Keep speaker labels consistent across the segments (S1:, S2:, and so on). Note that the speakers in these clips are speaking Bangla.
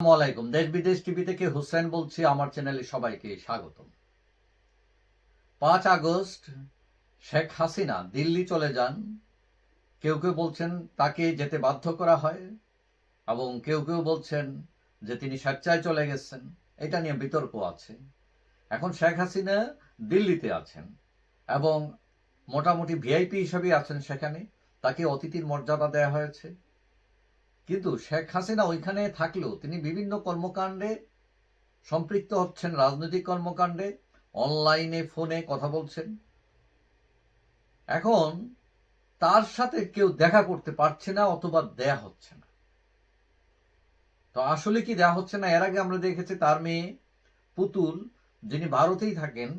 S1: আসসালামু আলাইকুম। দেশ বিদেশ টিভি থেকে হুসেন বলছি। আমার চ্যানেলে সবাইকে স্বাগতম। 5 আগস্ট শেখ হাসিনা দিল্লি চলে যান। কেউ কেউ বলছেন তাকে যেতে বাধ্য করা হয় এবং কেউ কেউ বলছেন যে তিনি স্বেচ্ছায় চলে গেছেন। এটা নিয়ে বিতর্ক আছে। এখন শেখ হাসিনা দিল্লিতে আছেন এবং মোটামুটি ভিআইপি হিসেবে আছেন সেখানে। তাকে অতিথির মর্যাদা দেওয়া হয়েছে। কিন্তু শেখ হাসিনা ওইখানে থাকলেও তিনি বিভিন্ন কর্মকাণ্ডে সম্পৃক্ত হচ্ছেন, রাজনৈতিক কর্মকাণ্ডে, অনলাইনে ফোনে কথা বলছেন। এখন তার সাথে কেউ দেখা করতে পারছে না অথবা দেয়া হচ্ছে না। তো আসলে কি দেয়া হচ্ছে না? এর আগে আমরা দেখেছি তার মেয়ে পুতুল, যিনি ভারতেই থাকেন,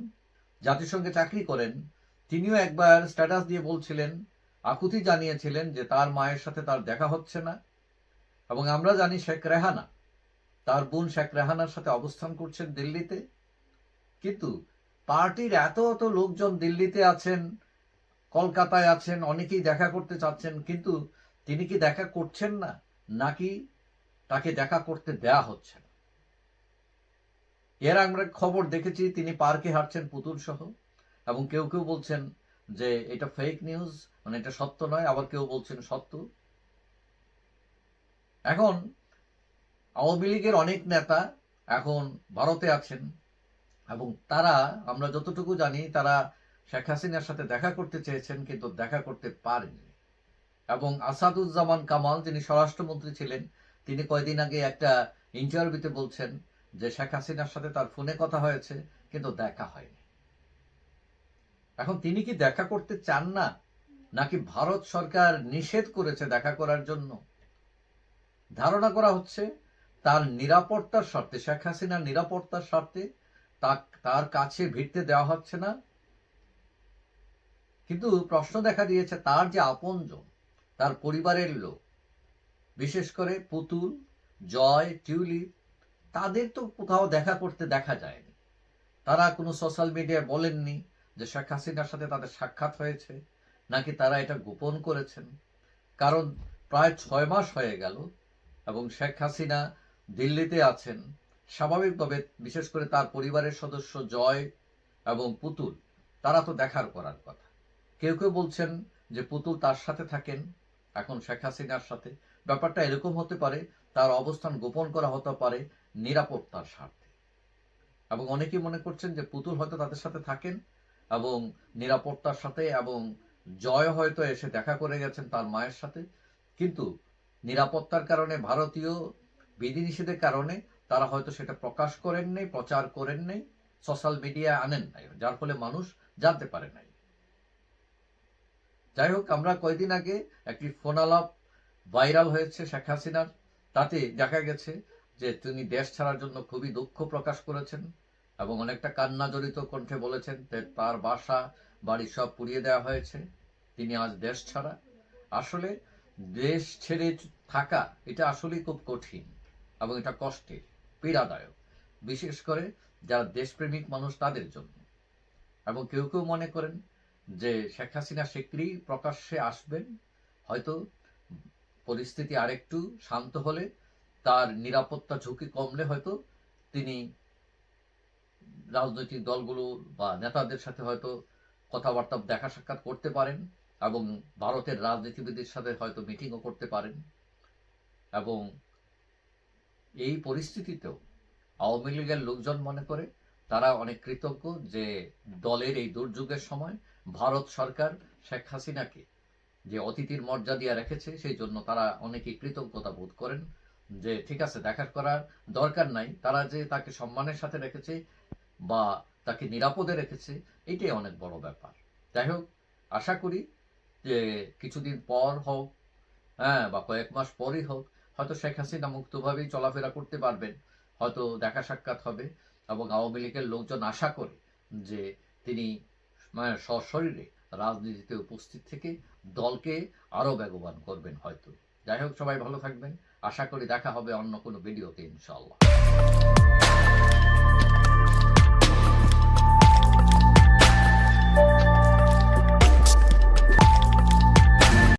S1: জাতিসংঘে চাকরি করেন, তিনিও একবার স্ট্যাটাস দিয়ে বলছিলেন, আকুতি জানিয়েছিলেন যে তার মায়ের সাথে তার দেখা হচ্ছে না। এবং আমরা জানি শেখ রেহানা, তার বোন শেখ রেহানার সাথে অবস্থান করছেন দিল্লিতে। কিন্তু পার্টির এত এত লোকজন দিল্লিতে আছেন, কলকাতায় আছেন, অনেকেই দেখা করতে চাচ্ছেন, কিন্তু তিনি কি দেখা করছেন না, নাকি তাকে দেখা করতে দেয়া হচ্ছে না? এর আমরা খবর দেখেছি তিনি পার্কে হাঁটছেন পুতুল সহ, এবং কেউ কেউ বলছেন যে এটা ফেক নিউজ, মানে এটা সত্য নয়, আবার কেউ বলছেন সত্য। এখন আওয়ামী লীগের অনেক নেতা এখন ভারতে আছেন এবং তারা, আমরা যতটুকু জানি, তারা শেখ হাসিনার সাথে দেখা করতে চেয়েছেন কিন্তু দেখা করতে পারেননি। এবং আসাদুজ্জামান কামাল, যিনি স্বরাষ্ট্রমন্ত্রী ছিলেন, তিনি কয়েকদিন আগে একটা ইন্টারভিউতে বলছেন যে শেখ হাসিনার সাথে তার ফোনে কথা হয়েছে কিন্তু দেখা হয়নি। এখন তিনি কি দেখা করতে চান না, নাকি ভারত সরকার নিষেধ করেছে দেখা করার জন্য? ধারণা করা হচ্ছে তার নিরাপত্তার স্বার্থে, শেখ হাসিনার নিরাপত্তার স্বার্থে তার কাছে ভিড়তে দেওয়া হচ্ছে না। কিন্তু প্রশ্ন দেখা দিয়েছে তার যে আপনজন, তার পরিবারের লোক, বিশেষ করে পুতুল, জয়, টিউলিপ, তাদের তো কোথাও দেখা করতে দেখা যায়নি। তারা কোনো সোশ্যাল মিডিয়ায় বলেননি যে শেখ হাসিনার সাথে তাদের সাক্ষাৎ হয়েছে, নাকি তারা এটা গোপন করেছেন। কারণ প্রায় 6 মাস হয়ে গেল এবং শেখ হাসিনা দিল্লিতে আছেন। স্বাভাবিকভাবে বিশেষ করে তার পরিবারের সদস্য জয় এবং পুতুল, তারা তো দেখার করার কথা। কেউ কেউ বলছেন যে পুতুল তার সাথে থাকেন এখন শেখ হাসিনার সাথে। ব্যাপারটা এরকম হতে পারে, তার অবস্থান গোপন করা হতে পারে নিরাপত্তার স্বার্থে। এবং অনেকেই মনে করছেন যে পুতুল হয়তো তাদের সাথে থাকেন এবং নিরাপত্তার সাথে, এবং জয় হয়তো এসে দেখা করে গেছেন তার মায়ের সাথে, কিন্তু নিরাপত্তার কারণে, ভারতীয় বিধিনিষেধের কারণে তারা হয়তো সেটা প্রকাশ করেন নাই, প্রচার করেন নাই, সোশ্যাল মিডিয়ায় আনেন নাই, যার ফলে মানুষ জানতে পারে নাই। যাই হোক, আমরা কয়েকদিন আগে একটি ফোন আলাপ ভাইরাল হয়েছে শেখ হাসিনার। তাতে দেখা গেছে যে তিনি দেশ ছাড়ার জন্য খুবই দুঃখ প্রকাশ করেছেন এবং অনেকটা কান্না জড়িত কণ্ঠে বলেছেন তার বাসা বাড়ি সব পুড়িয়ে দেওয়া হয়েছে, তিনি আজ দেশ ছাড়া। আসলে দেশ ছেড়ে থাকা এটা আসলেই খুব কঠিন এবং এটা কষ্টের, পীড়াদায়ক, বিশেষ করে যারা দেশপ্রেমিক মানুষ তাদের জন্য। এবং কেউ কেউ মনে করেন যে শেখ হাসিনা শীঘ্রই প্রকাশ্যে আসবেন, হয়তো পরিস্থিতি আরেকটু শান্ত হলে, তার নিরাপত্তা ঝুঁকি কমলে হয়তো তিনি রাজনৈতিক দলগুলো বা নেতাদের সাথে হয়তো কথাবার্তা, দেখা সাক্ষাৎ করতে পারেন এবং ভারতের রাজনীতিবিদদের সাথে হয়তো মিটিংও করতে পারেন। এবং এই পরিস্থিতিতেও আওয়ামী লীগের লোকজন মনে করে তারা অনেক কৃতজ্ঞ যে দলের এই দুর্যোগের সময় ভারত সরকার শেখ হাসিনাকে যে অতিথির মর্যাদা রেখেছে, সেই জন্য তারা অনেকেই কৃতজ্ঞতা বোধ করেন যে ঠিক আছে, দেখা করার দরকার নাই, তারা যে তাকে সম্মানের সাথে রেখেছে বা তাকে নিরাপদে রেখেছে, এটাই অনেক বড় ব্যাপার। যাই হোক, আশা করি যে কিছুদিন পর হোক, বা কয়েক মাস পরই হোক, হয়তো শেখ হাসিনা মুক্তভাবেই চলাফেরা করতে পারবেন, হয়তো দেখা সাক্ষাৎ হবে এবং আওয়ামী লীগের লোকজন আশা করে যে তিনি সশরীরে রাজনীতিতে উপস্থিত থেকে দলকে আরো বেগবান করবেন হয়তো। যাই হোক, সবাই ভালো থাকবেন। আশা করি দেখা হবে অন্য কোনো ভিডিওতে, ইনশাআল্লাহ।